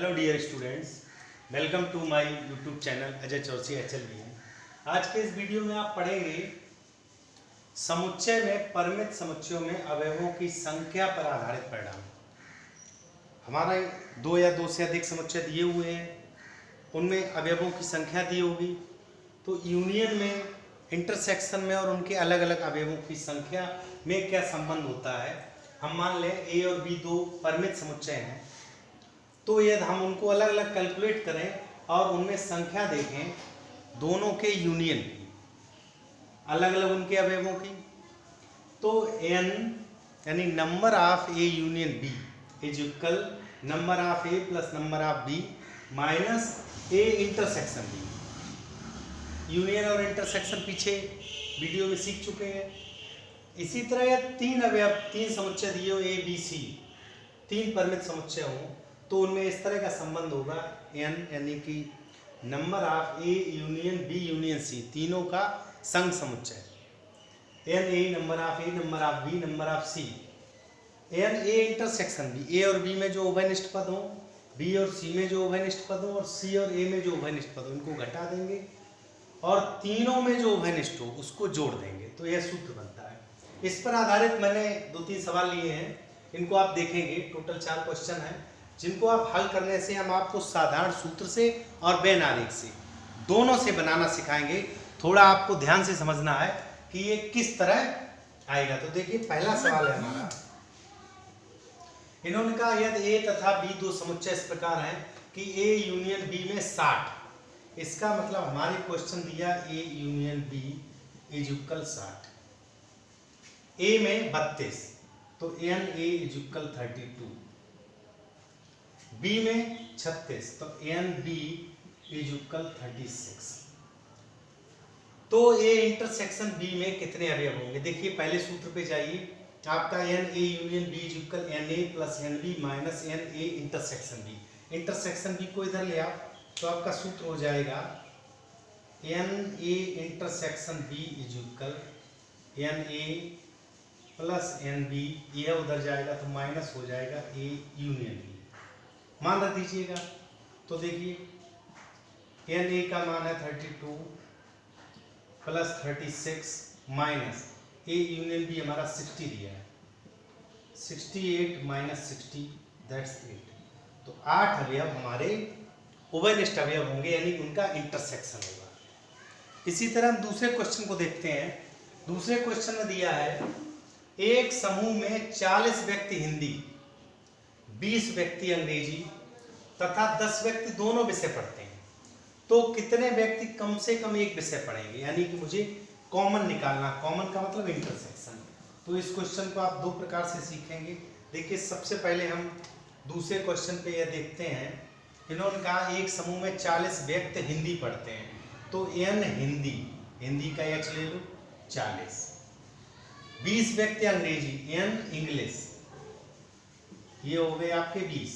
Hello dear students, welcome to my YouTube channel Ajay Chaurasi HLB। आज के इस वीडियो में आप पढ़ेंगे समुच्चय में परिमित समुच्चयों में अवयवों की संख्या पर आधारित परिणाम। हमारा दो या दो से अधिक समुच्चय दिए हुए हैं, उनमें अवयवों की संख्या दी होगी, तो यूनियन में, इंटरसेक्शन में और उनके अलग अलग अवयवों की संख्या में क्या संबंध होता है। हम मान लें ए और बी दो परिमित समुच्चय हैं, तो यदि हम उनको अलग अलग कैलकुलेट करें और उनमें संख्या देखें दोनों के यूनियन की, अलग अलग उनके अवयवों की, तो n यानी number of A union B is equal number of A plus number of B minus A intersection B. Union और इंटरसेक्शन पीछे वीडियो में सीख चुके हैं। इसी तरह यह तीन अवयव, तीन समुच्चय दिए हो ए बी सी, तीन परिमित समुच्चय हों तो उनमें इस तरह का संबंध होगा n यानी कि number of A union B union C, तीनों का संग समुच्चय, n A number of A number of B number of C, n A intersection B, A और बी में जो उभयनिष्ठ पद हो, बी और सी में जो उभयनिष्ठ पद हो और सी और ए में जो उभयनिष्ठ पद हो, इनको घटा देंगे और तीनों में जो उभयनिष्ठ हो उसको जोड़ देंगे, तो यह सूत्र बनता है। इस पर आधारित मैंने दो तीन सवाल लिए हैं, इनको आप देखेंगे। टोटल 4 क्वेश्चन हैं जिनको आप हल करने से हम आपको साधारण सूत्र से और वेन आरेख से दोनों से बनाना सिखाएंगे। थोड़ा आपको ध्यान से समझना है कि ये किस तरह आएगा। तो देखिए पहला सवाल है हमारा, इन्होंने कहा यदि ए तथा बी दो समुच्चय इस प्रकार हैं कि ए यूनियन बी में 60, इसका मतलब हमारे क्वेश्चन दिया A union B is equal 60, A में 32 तो N A is equal 32, B में 36 तो एन बी इज इक्वल 36। तो ए इंटरसेक्शन बी में कितने अवयव होंगे? देखिए पहले सूत्र पे जाइए, आपका N A union B is equal N A plus N B minus N A intersection B. Intersection B को इधर ले आओ तो आपका सूत्र हो जाएगा N A intersection B is equal N A plus N B, यह उधर जाएगा तो माइनस हो जाएगा ए यूनियन बी, मान रख दीजिएगा। तो देखिए एन ए का मान है 32 plus 36 minus A union B हमारा 60 दिया है, 68 माइनस 60 दैट्स 8। तो 8 अवयव हमारे उभयनिष्ठ अवयव होंगे, यानी उनका इंटरसेक्शन होगा। इसी तरह हम दूसरे क्वेश्चन को देखते हैं। दूसरे क्वेश्चन में दिया है एक समूह में 40 व्यक्ति हिंदी, 20 व्यक्ति अंग्रेजी तथा 10 व्यक्ति दोनों विषय पढ़ते हैं, तो कितने व्यक्ति कम से कम एक विषय पढ़ेंगे? यानी कि मुझे कॉमन निकालना, कॉमन का मतलब इंटरसेक्शन। तो इस क्वेश्चन को आप दो प्रकार से सीखेंगे। देखिए सबसे पहले हम दूसरे क्वेश्चन पे यह देखते हैं, इन्होंने कहा एक समूह में 40 व्यक्ति हिंदी पढ़ते हैं, तो एन हिंदी, हिंदी का एच ले लो 40, 20 व्यक्ति अंग्रेजी एन इंग्लिश, ये हो गए आपके 20,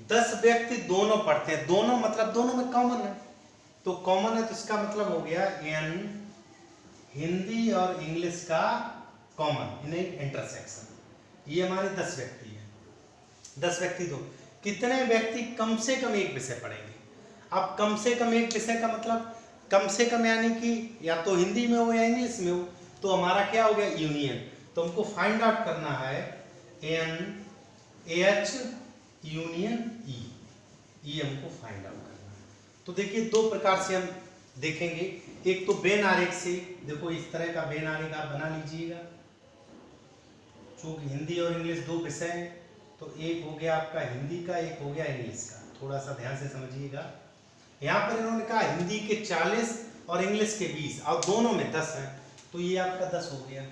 10 व्यक्ति दोनों पढ़ते हैं, दोनों मतलब दोनों में कॉमन है, तो कॉमन है तो इसका मतलब हो गया एन हिंदी और इंग्लिश का कॉमन इन इंटरसेक्शन। ये हमारे 10 व्यक्ति हैं, 10 व्यक्ति दो, कितने व्यक्ति कम से कम एक विषय पढ़ेंगे? अब कम से कम एक विषय का मतलब कम से कम यानी कि या तो हिंदी में हो या इंग्लिश में हो, तो हमारा क्या हो गया यूनियन। तो हमको फाइंड आउट करना है एन एच यूनियन ई, ये हमको फाइंड आउट करना है। तो देखिए दो प्रकार से हम देखेंगे, एक तो वेन आरेख से, देखो इस तरह का वेन आरेख आप बना लीजिएगा। चूंकि हिंदी और इंग्लिश दो विषय हैं, तो एक हो गया आपका हिंदी का, एक हो गया इंग्लिश का, थोड़ा सा ध्यान से समझिएगा। यहाँ पर इन्होंने कहा हिंदी के 40 और इंग्लिश के 20 और दोनों में 10 है, तो ये आपका 10 हो गया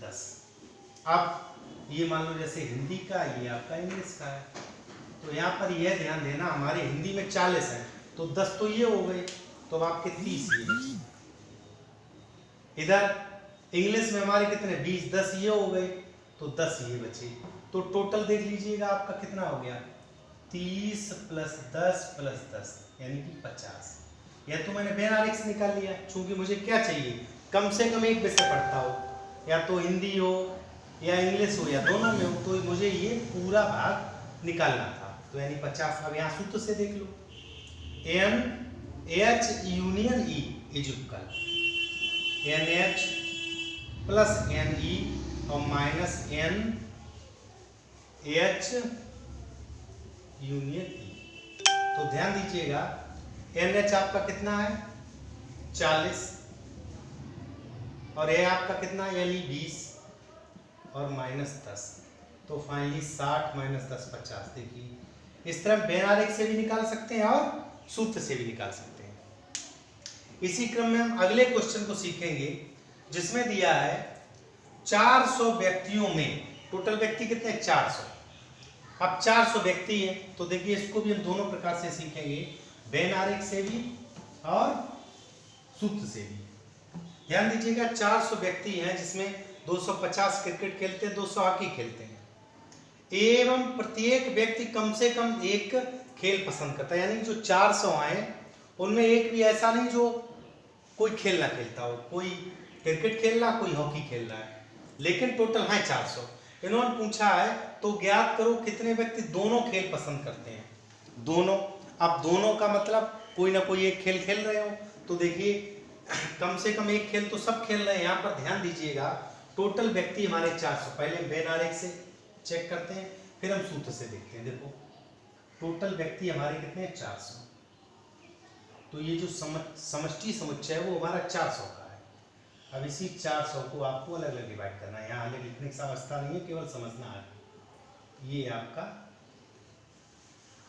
10। अब ये मान लो जैसे हिंदी का, ये आपका इंग्लिश का है, तो यहाँ पर यह ध्यान देना हमारे हिंदी में 40 है तो 10 तो ये हो गए, तो अब आपके 30 ये बचे। इधर इंग्लिश में हमारे कितने 20, 10 ये हो गए तो 10 ये बचे। तो टोटल देख लीजिएगा आपका कितना हो गया 30 प्लस 10 यानी कि 50। यह तो मैंने वेन आरेख से निकाल लिया, चूंकि मुझे क्या चाहिए कम से कम एक विषय पढ़ता हो, या तो हिंदी हो या इंग्लिश हो या दोनों में हो, तो मुझे ये पूरा भाग निकालना था। तो यानी 50। अब यहाँ सूत्र से देख लो, NH union E is equal NH plus NE और माइनस NH यूनियन E। तो ध्यान दीजिएगा NH आपका कितना है 40 और ये आपका कितना है यानी 20 और माइनस 10, तो फाइनली 60 माइनस 10 50। देखिए इस तरह बेन आरेख से भी निकाल सकते हैं और सूत्र से भी निकाल सकते हैं। इसी क्रम में हम अगले क्वेश्चन को सीखेंगे जिसमें दिया है 400 व्यक्तियों में, टोटल व्यक्ति कितने 400। अब 400 व्यक्ति हैं तो देखिए इसको भी हम दोनों प्रकार से सीखेंगे, बेन आरेख से भी और सूत्र से भी। ध्यान दीजिएगा 400 व्यक्ति हैं जिसमें 250 क्रिकेट खेलते हैं, 200 हॉकी खेलते हैं एवं प्रत्येक व्यक्ति कम से कम एक खेल पसंद करता है। यानी जो 400 आए उनमें एक भी ऐसा नहीं जो कोई खेल ना खेलता हो, कोई क्रिकेट खेल रहा कोई हॉकी खेल रहा है, लेकिन टोटल है 400। इन्होंने पूछा है तो ज्ञात करो कितने व्यक्ति दोनों खेल पसंद करते हैं। दोनों, अब दोनों का मतलब कोई ना कोई एक खेल खेल रहे हो, तो देखिए कम से कम एक खेल तो सब खेल रहे हैं। यहाँ पर ध्यान दीजिएगा टोटल व्यक्ति हमारे 400, पहले बेन आरेख से चेक करते हैं फिर हम सूत्र से देखते हैं। देखो टोटल व्यक्ति हमारे कितने हैं 400, तो ये जो समष्टि समुच्चय है वो हमारा 400 का है। अब इसी 400 को आपको अलग अलग डिवाइड करना है, यहाँ अलग लिखने की अवस्था नहीं है, केवल समझना है। ये आपका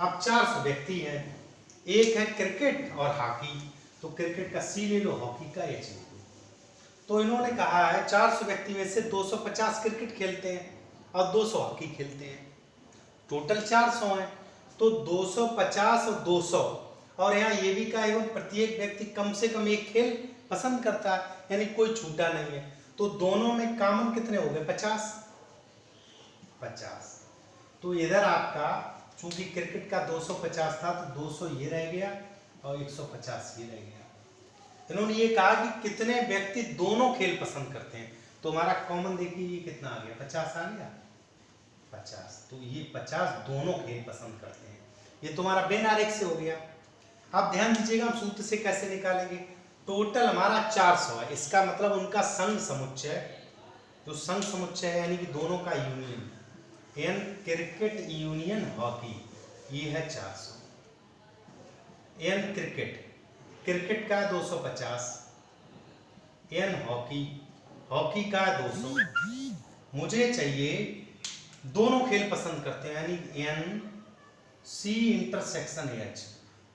अब 400 व्यक्ति है, एक है क्रिकेट और हॉकी, तो क्रिकेट का C ले लो, हॉकी का H ले लो। तो इन्होंने कहा है 400 व्यक्ति में से 250 क्रिकेट खेलते हैं और 200 हॉकी खेलते हैं, टोटल 400 है। तो 250 और 200, और यहाँ ये भी कहा एवं प्रत्येक व्यक्ति कम से कम एक खेल पसंद करता है, यानी कोई छूटा नहीं है। तो दोनों में कॉमन कितने हो गए 50। तो इधर आपका चूंकि क्रिकेट का 250 था तो 200 ये रह गया और 150 ये रह गया। इन्होंने ये कहा कि कितने व्यक्ति दोनों खेल पसंद करते हैं, तो हमारा कॉमन देखिए ये कितना आ गया 50 आ गया 50। तो ये 50 दोनों खेल पसंद करते हैं। ये तुम्हारा बेन आरेख से हो गया। अब ध्यान दीजिएगा हम सूत्र से कैसे निकालेंगे। टोटल हमारा 400 है, इसका मतलब उनका संघ समुच्चय, जो संघ समुच्चय है यानी कि दोनों का union, N cricket union hockey, ये है 400। एन क्रिकेट का 250, एन हॉकी का 200। मुझे चाहिए दोनों खेल पसंद करते हैं यानी एन सी इंटरसेक्शन एच,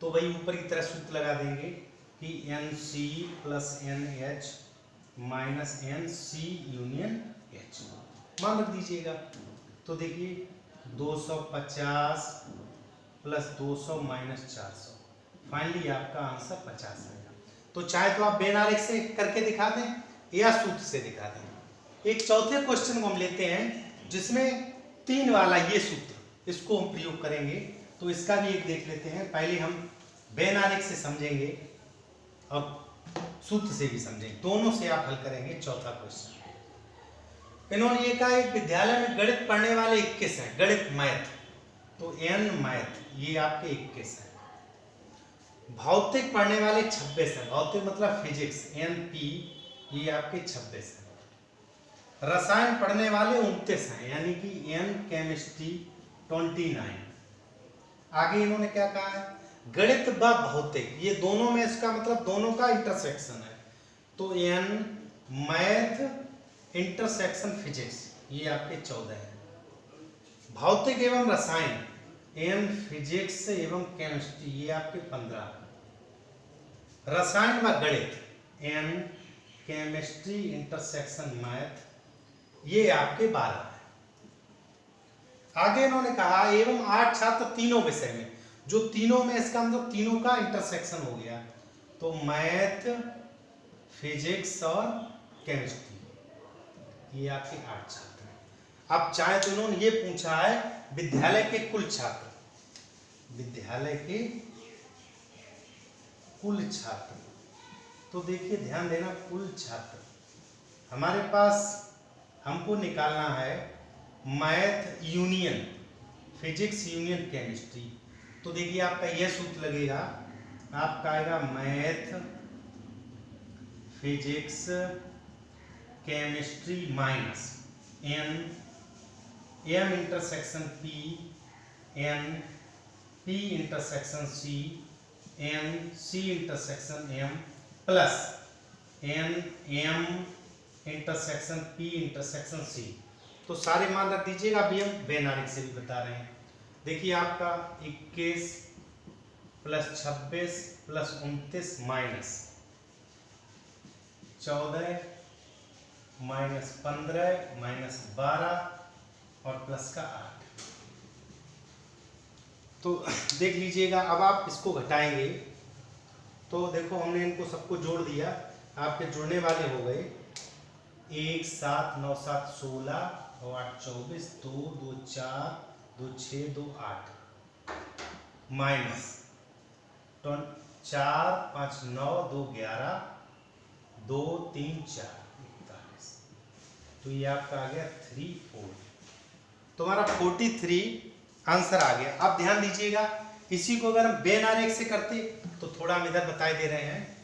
तो वही ऊपर की तरह सूत्र लगा देंगे कि N C plus N H minus N C union H मान रख दीजिएगा। तो देखिए 250 प्लस 200 माइनस 400, फाइनली आपका आंसर 50 आएगा। तो चाहे तो आप बेन आरेख से करके दिखा दें या सूत्र से दिखा दें। एक चौथे क्वेश्चन को हम लेते हैं जिसमें 3 वाला ये सूत्र, इसको हम प्रयोग करेंगे, तो इसका भी एक देख लेते हैं। पहले हम बेन आरेख से समझेंगे और सूत्र से भी समझेंगे, दोनों से आप हल करेंगे। चौथा क्वेश्चन इन्होंने ये कहा एक विद्यालय में गणित पढ़ने वाले 21 हैं, गणित मैथ, तो एन मैथ ये आपके 21 हैं। भौतिक पढ़ने वाले 26 हैं, भौतिक मतलब फिजिक्स, एन पी ये आपके 26 हैं। रसायन पढ़ने वाले 29 हैं यानी कि एन केमिस्ट्री 29। आगे इन्होंने क्या कहा है गणित व भौतिक, ये दोनों में इसका मतलब दोनों का इंटरसेक्शन है, तो एन मैथ इंटरसेक्शन फिजिक्स ये आपके 14 हैं। भौतिक एवं रसायन एन फिजिक्स एवं केमिस्ट्री ये आपके 15। रसायन व गणित एन केमिस्ट्री इंटरसेक्शन मैथ ये आपके 12 हैं। आगे इन्होंने कहा एवं 8 छात्र तीनों विषय में, जो तीनों में इसका मतलब तीनों का इंटरसेक्शन हो गया, तो मैथ फिजिक्स और केमिस्ट्री ये आपके 8 छात्र हैं। अब चाहे तो इन्होंने ये पूछा है विद्यालय के कुल छात्र, विद्यालय के कुल छात्र, तो देखिए ध्यान देना कुल छात्र हमारे पास हमको निकालना है math union, physics union chemistry. तो देखिए आपका यह सूत्र लगेगा, आपका आएगा math physics chemistry minus N M intersection P N P intersection C N C intersection M plus N M intersection P intersection C. तो सारे मान रख दीजिएगा, अभी हम बेनारिक से भी बता रहे हैं। देखिए आपका 21 plus 26 plus 29 minus 14 minus 15 minus 12 और प्लस का 8। तो देख लीजिएगा, अब आप इसको घटाएंगे तो देखो हमने इनको सबको जोड़ दिया, आपके जुड़ने वाले हो गए 1 7 9 7 16 और 8 24 2 2 4 2 6 2 8 माइनस 4 5 9 2 11 2 3 4 41। तो ये आपका आ गया 3 4, तुम्हारा 43 आंसर आ गया। अब ध्यान दीजिएगा, इसी को अगर हम बेन आरेख से करते तो थोड़ा हम इधर बता दे रहे हैं,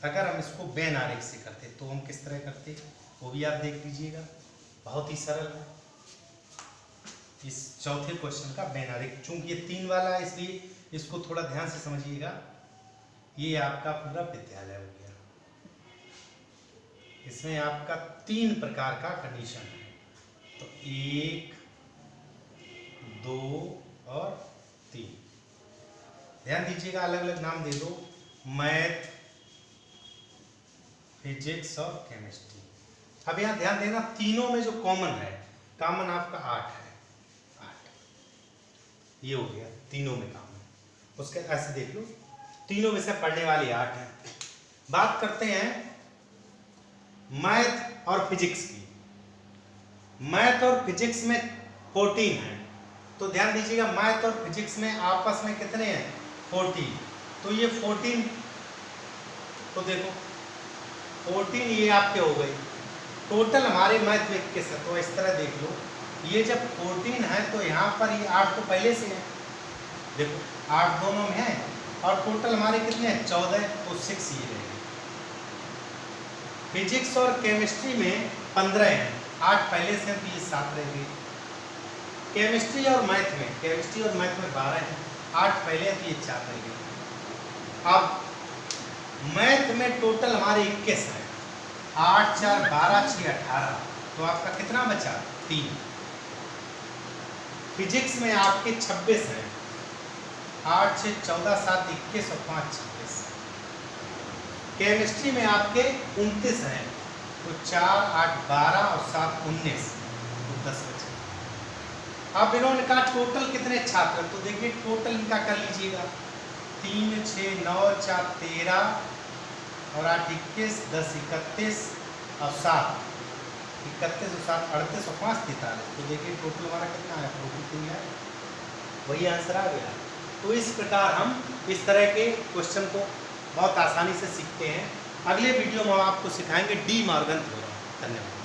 अगर हम इसको बेन आरेख से करते तो हम किस तरह करते वो भी आप देख लीजिएगा, बहुत ही सरल है। इस चौथे क्वेश्चन का बेन आरेख, चूंकि ये 3 वाला है इसलिए इसको थोड़ा ध्यान से समझिएगा। ये आपका पूरा विद्यालय हो गया, इसमें आपका 3 प्रकार का कंडीशन है, तो 1 2 और 3। ध्यान दीजिएगा, अलग अलग नाम दे दो, मैथ फिजिक्स और केमिस्ट्री। अब यहाँ ध्यान देना, तीनों में जो कॉमन है, कॉमन आपका 8 है, 8 ये हो गया, तीनों में कॉमन। उसके ऐसे देख लो, तीनों में से पढ़ने वाली 8 है। बात करते हैं मैथ और फिजिक्स की। मैथ और फिजिक्स में 14 है, तो ध्यान दीजिएगा मैथ और फिजिक्स में आपस में कितने हैं 14। तो ये 14, तो देखो 14 ये आपके हो गए, टोटल हमारे मैथ में 21 है। तो इस तरह देख लो, ये जब 14 है तो यहाँ पर ये 8 तो पहले से है, देखो 8 दोनों में है, और टोटल हमारे कितने हैं 14, तो 6 ये रहेंगे। फिजिक्स और केमिस्ट्री में 15 हैं, 8 पहले से हैं तो ये 7 रहेंगे। केमिस्ट्री और मैथ में 12 हैं, 8 पहले हैं तो ये 4 रहेंगे। अब मैथ में टोटल हमारे 21 है, 8 4 12 6 18, तो आपका कितना बचा 3। फिजिक्स में आपके 26 हैं, 8 6 14 7 21 और 5 26। केमिस्ट्री में आपके 29 हैं, तो 4 8 12 और 7 19, तो 10 बचे। अब इन्होंने कहा टोटल कितने छात्र, तो देखिए टोटल इनका कर लीजिएगा, 3 6 9 4 13 और 8 21 10 31 और 7 31 और 7 38 और 5 43। तो देखिए टोटल हमारा कितना आया, 43 है, वही आंसर आ गया। तो इस प्रकार हम इस तरह के क्वेश्चन को बहुत आसानी से सीखते हैं। अगले वीडियो में हम आपको सिखाएंगे डी मॉर्गन थ्योरम। धन्यवाद।